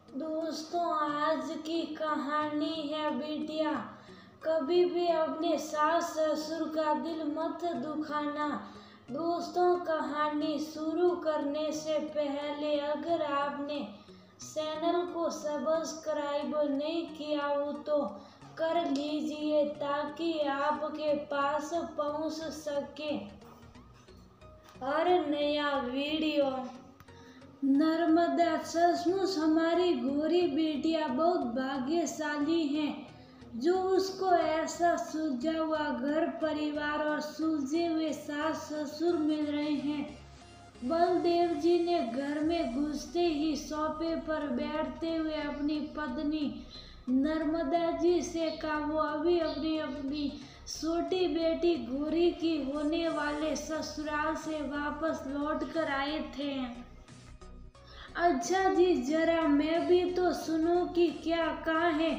दोस्तों, आज की कहानी है बिटिया। कभी भी अपने सास ससुर का दिल मत दुखाना। दोस्तों, कहानी शुरू करने से पहले अगर आपने चैनल को सब्सक्राइब नहीं किया हो तो कर लीजिए ताकि आपके पास पहुंच सके हर नया वीडियो। नर्मदा, सचमुच हमारी गोरी बेटियां बहुत भाग्यशाली हैं जो उसको ऐसा सूझा हुआ घर परिवार और सुलझे हुए सास ससुर मिल रहे हैं। बलदेव जी ने घर में घुसते ही सोफे पर बैठते हुए अपनी पत्नी नर्मदा जी से कहा वो अभी अपनी छोटी बेटी गोरी की होने वाले ससुराल से वापस लौट कर आए थे। अच्छा जी, जरा मैं भी तो सुनो कि क्या कहा है।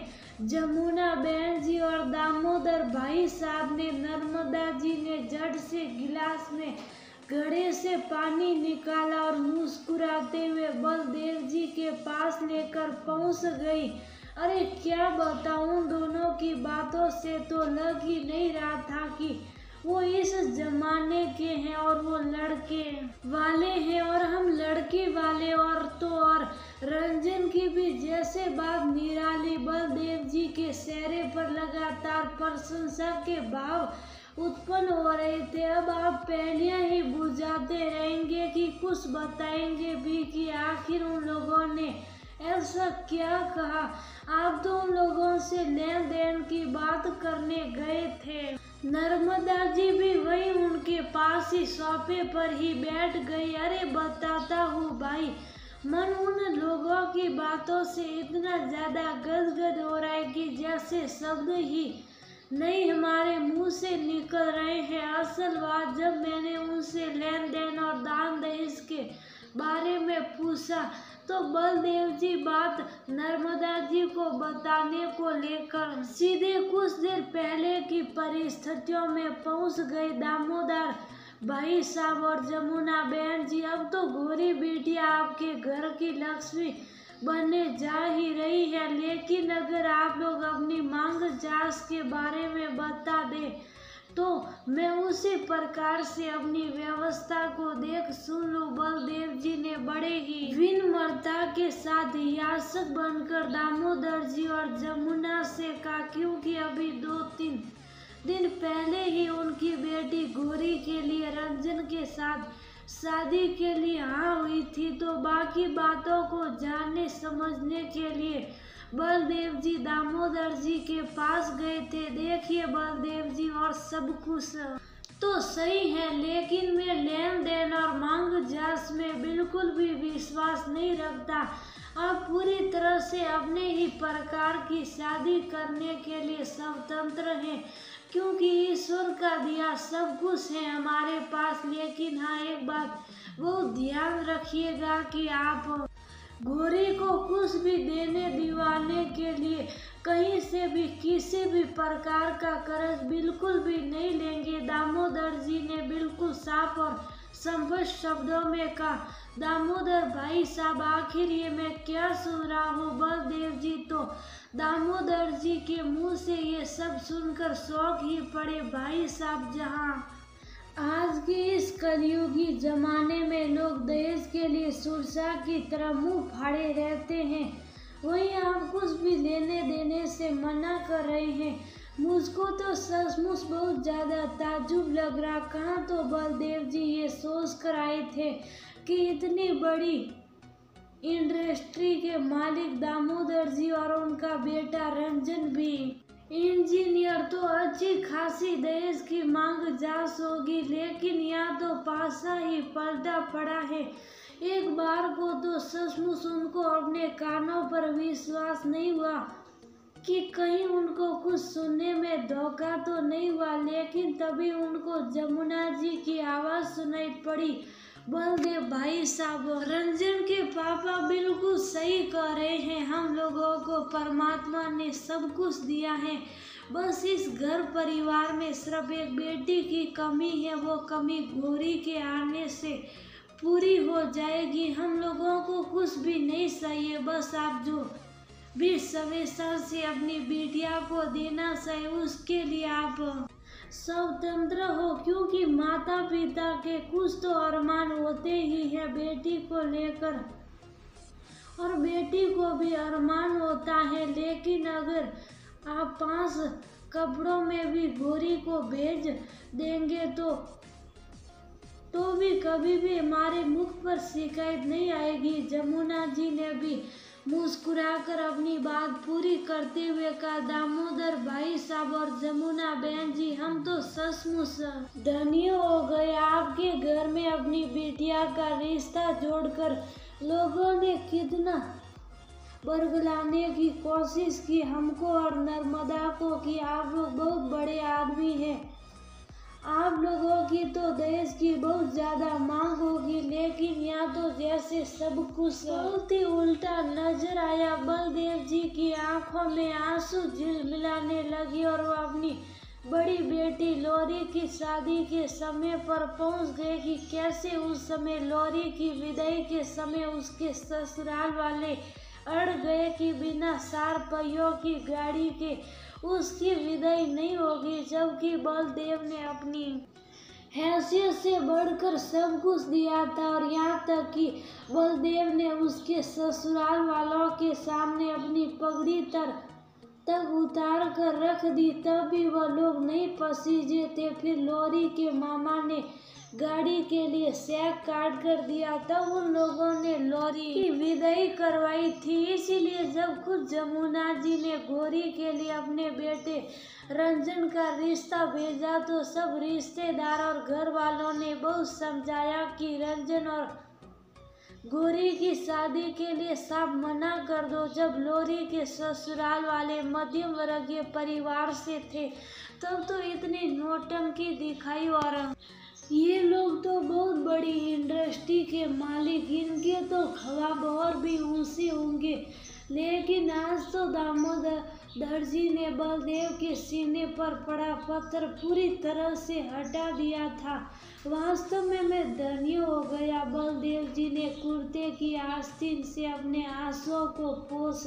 जमुना बहन जी और दामोदर भाई साहब ने। नर्मदा जी ने झट से गिलास में घड़े से पानी निकाला और मुस्कुराते हुए बलदेव जी के पास लेकर पहुंच गई। अरे क्या बताऊं, दोनों की बातों से तो लग ही नहीं रहा था कि वो इस जमाने के हैं और वो लड़के वाले हैं और हम लड़की वाले। और तो और रंजन की भी जैसे बात निराली। बलदेव जी के चेहरे पर लगातार प्रशंसा के भाव उत्पन्न हो रहे थे। अब आप पहले ही बुझाते रहेंगे कि कुछ बताएंगे भी कि आखिर उन लोगों ने ऐसा क्या कहा। आप तो उन लोगों से लेन देन की बात करने गए थे। नर्मदा जी भी वही उनके पास ही सोफे पर ही बैठ गई। अरे बताता हूँ भाई, मन उन लोगों की बातों से इतना ज्यादा गदगद हो रहा है कि जैसे शब्द ही नहीं हमारे मुंह से निकल रहे हैं। असल बात, जब मैंने उनसे लेन देन और दान दहेज के बारे में पूछा तो बलदेव जी बात नर्मदा जी को बताने को लेकर सीधे कुछ देर पहले की परिस्थितियों में पहुंच गए। दामोदर भाई साहब और जमुना बहन जी, अब तो गोरी बेटियां आपके घर की लक्ष्मी बनने जा ही रही है, लेकिन अगर आप लोग अपनी मांग जांच के बारे में बता दें तो मैं उसी प्रकार से अपनी व्यवस्था को देख सुन लूं। बलदेव जी ने बड़े ही विनम्रता के साथ याचक बनकर दामोदर जी और जमुना से कहा, क्योंकि अभी 2-3 दिन पहले ही उनकी बेटी गोरी के लिए रंजन के साथ शादी के लिए हाँ हुई थी, तो बाकी बातों को जानने समझने के लिए बलदेव जी दामोदर जी के पास गए थे। देखिए बलदेव जी, और सब कुछ तो सही है, लेकिन मैं लेन देन और मांग जांच में बिल्कुल भी विश्वास नहीं रखता। आप पूरी तरह से अपने ही प्रकार की शादी करने के लिए स्वतंत्र हैं, क्योंकि ईश्वर का दिया सब कुछ है हमारे पास। लेकिन हाँ, एक बात वो ध्यान रखिएगा कि आप गोरी को कुछ भी देने दिवाने के लिए कहीं से भी किसी भी प्रकार का कर्ज बिल्कुल भी नहीं लेंगे। दामोदर जी ने बिल्कुल साफ और स्पष्ट शब्दों में कहा। दामोदर भाई साहब, आखिर ये मैं क्या सुन रहा हूँ। बलदेव जी तो दामोदर जी के मुंह से ये सब सुनकर शौक ही पड़े। भाई साहब, जहाँ आज के इस कलयुगी जमाने में लोग दहेज के लिए सुरसा की तरह मुंह फाड़े रहते हैं, वहीं आप कुछ भी लेने देने से मना कर रहे हैं। मुझको तो सचमुच बहुत ज्यादा ताज्जुब लग रहा। कहाँ तो बलदेव जी ये सोच कर आए थे कि इतनी बड़ी इंडस्ट्री के मालिक दामोदर जी और उनका बेटा रंजन भी इंजीनियर, तो अच्छी खासी दहेज की मांग जांच होगी। लेकिन यहाँ तो पासा ही पलटा पड़ा है। एक बार को तो सचमुच उनको अपने कानों पर विश्वास नहीं हुआ कि कहीं उनको कुछ सुनने में धोखा तो नहीं हुआ। लेकिन तभी उनको जमुना जी की आवाज सुनाई पड़ी। बलदेव भाई साहब, रंजन के पापा बिल्कुल सही कह रहे हैं। हम लोगों को परमात्मा ने सब कुछ दिया है, बस इस घर परिवार में सिर्फ एक बेटी की कमी है। वो कमी गोरी के आने से पूरी हो जाएगी। हम लोगों को कुछ भी नहीं चाहिए, बस आप जो भी संवेदना से अपनी बिटिया को देना चाहिए उसके लिए आप स्वतंत्र हो, क्योंकि माता पिता के कुछ तो अरमान होते ही है बेटी को लेकर, और बेटी को भी अरमान होता है। लेकिन अगर आप 5 कपड़ों में भी गौरी को भेज देंगे तो भी कभी भी हमारे मुख पर शिकायत नहीं आएगी। जमुना जी ने भी मुस्कुराकर अपनी बात पूरी करते हुए कहा, दामोदर भाई साहब और जमुना बहन जी, हम तो सचमुच धन्य हो गए। आपके घर में अपनी बिटिया का रिश्ता जोड़कर लोगों ने कितना बरगलाने की कोशिश की हमको और नर्मदा को कि आप लोग बहुत बड़े आदमी हैं, आप लोगों की तो दहेज की बहुत ज्यादा मांग होगी। लेकिन यहाँ तो जैसे सब कुछ बहुत ही उल्टा नजर आया। बलदेव जी की आंखों में आंसू झिलमिलाने लगी और वो अपनी बड़ी बेटी लोरी की शादी के समय पर पहुंच गए कि कैसे उस समय लोरी की विदाई के समय उसके ससुराल वाले अड़ गए कि बिना 4 पहियों की गाड़ी के उसकी विदाई नहीं होगी, जबकि बलदेव ने अपनी हैसियत से बढ़कर सब कुछ दिया था। और यहाँ तक कि बलदेव ने उसके ससुराल वालों के सामने अपनी पगड़ी तक उतार कर रख दी, तब भी वह लोग नहीं पसीजे थे। फिर लोरी के मामा ने गाड़ी के लिए चेक काट कर दिया, तब उन लोगों ने लोरी की विदाई करवाई थी। इसीलिए जब खुद जमुना जी ने गौरी के लिए अपने बेटे रंजन का रिश्ता भेजा तो सब रिश्तेदार और घर वालों ने बहुत समझाया कि रंजन और गौरी की शादी के लिए साफ मना कर दो। जब लोरी के ससुराल वाले मध्यम वर्गीय परिवार से थे तब तो इतनी नौटंकी दिखाई, और ये लोग तो बहुत बड़ी इंडस्ट्री के मालिक, इनके तो ख्वाब और भी ऊंचे होंगे। लेकिन आज तो दामोदर जी ने बलदेव के सीने पर पड़ा पत्थर पूरी तरह से हटा दिया था। वास्तव में मैं धन्य हो गया। बलदेव जी ने कुर्ते की आस्तीन से अपने आंसुओं को पोंछ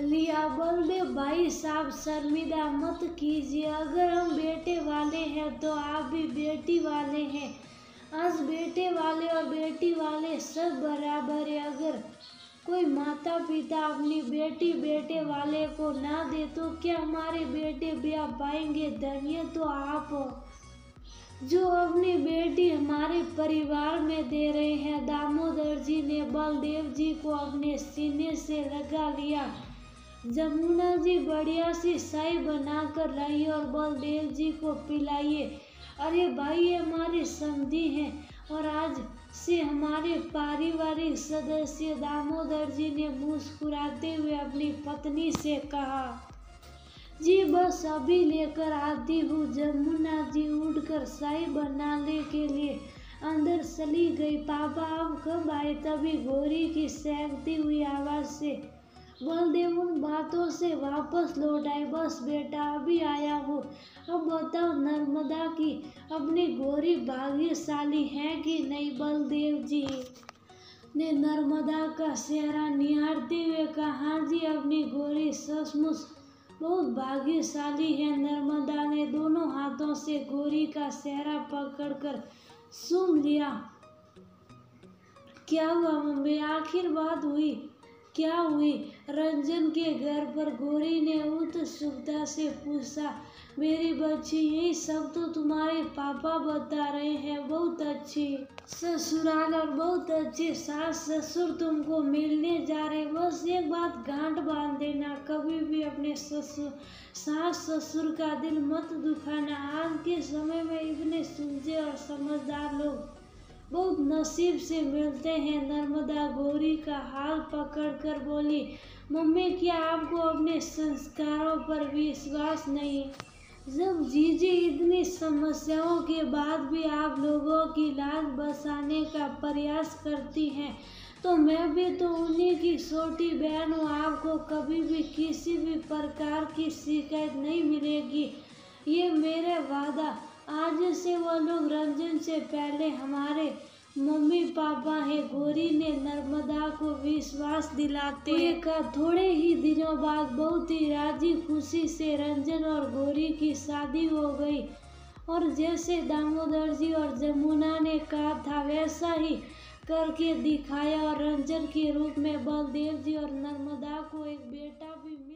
लिया। बलदेव भाई साहब, शर्मिंदा मत कीजिए। अगर हम बेटे वाले हैं तो आप भी बेटी वाले हैं। आज बेटे वाले और बेटी वाले सब बराबर है। अगर कोई माता पिता अपनी बेटी बेटे वाले को ना दे तो क्या हमारे बेटे ब्याह पाएंगे? धन्य तो आप हो जो अपनी बेटी हमारे परिवार में दे रहे हैं। दामोदर जी ने बलदेव जी को अपने सीने से लगा लिया। जमुना जी बढ़िया सी चाय बनाकर लाई और बलदेव जी को पिलाइए। अरे भाई, ये हमारे समधी हैं और आज से हमारे पारिवारिक सदस्य। दामोदर जी ने मुस्कुराते हुए अपनी पत्नी से कहा, जी बस अभी लेकर आती हूँ। जमुना जी उठकर चाय बनाने के लिए अंदर चली गई। पापा अब कब आए? तभी गौरी की सहकती हुई आवाज से बलदेव उन बातों से वापस लौट आए। बस बेटा अभी आया हूँ। अब बताओ नर्मदा की अपनी गौरी भाग्यशाली है कि नहीं? बलदेव जी ने नर्मदा का चेहरा निहारते हुए कहा, हाँ जी, अपनी गौरी सचमुच बहुत भाग्यशाली है। नर्मदा ने दोनों हाथों से गौरी का चेहरा पकड़कर चूम लिया। क्या हुआ मम्मी? आखिर बात हुई? क्या हुई? रंजन के घर पर गौरी ने उत्सुकता से पूछा। मेरी बच्ची, यही सब तो तुम्हारे पापा बता रहे हैं। बहुत अच्छी ससुराल और बहुत अच्छे सास ससुर तुमको मिलने जा रहे। बस एक बात गांठ बांध देना, कभी भी अपने सास ससुर का दिल मत दुखाना। आज के समय में इतने सुलझे और समझदार लोग बहुत नसीब से मिलते हैं। नर्मदा गौरी का हाथ पकड़कर बोली, मम्मी क्या आपको अपने संस्कारों पर विश्वास नहीं? जब जीजी इतनी समस्याओं के बाद भी आप लोगों की लाज बचाने का प्रयास करती हैं तो मैं भी तो उन्हीं की छोटी बहन हूँ। आपको कभी भी किसी भी प्रकार की शिकायत नहीं मिलेगी, ये मेरा वादा। आज से वो लोग रंजन से पहले हमारे मम्मी पापा है। गौरी ने नर्मदा को विश्वास दिलाते हुए थोड़े ही दिनों बाद बहुत ही राजी खुशी से रंजन और गौरी की शादी हो गई। और जैसे दामोदर जी और जमुना ने कहा था वैसा ही करके दिखाया और रंजन के रूप में बलदेव जी और नर्मदा को एक बेटा भी मिला।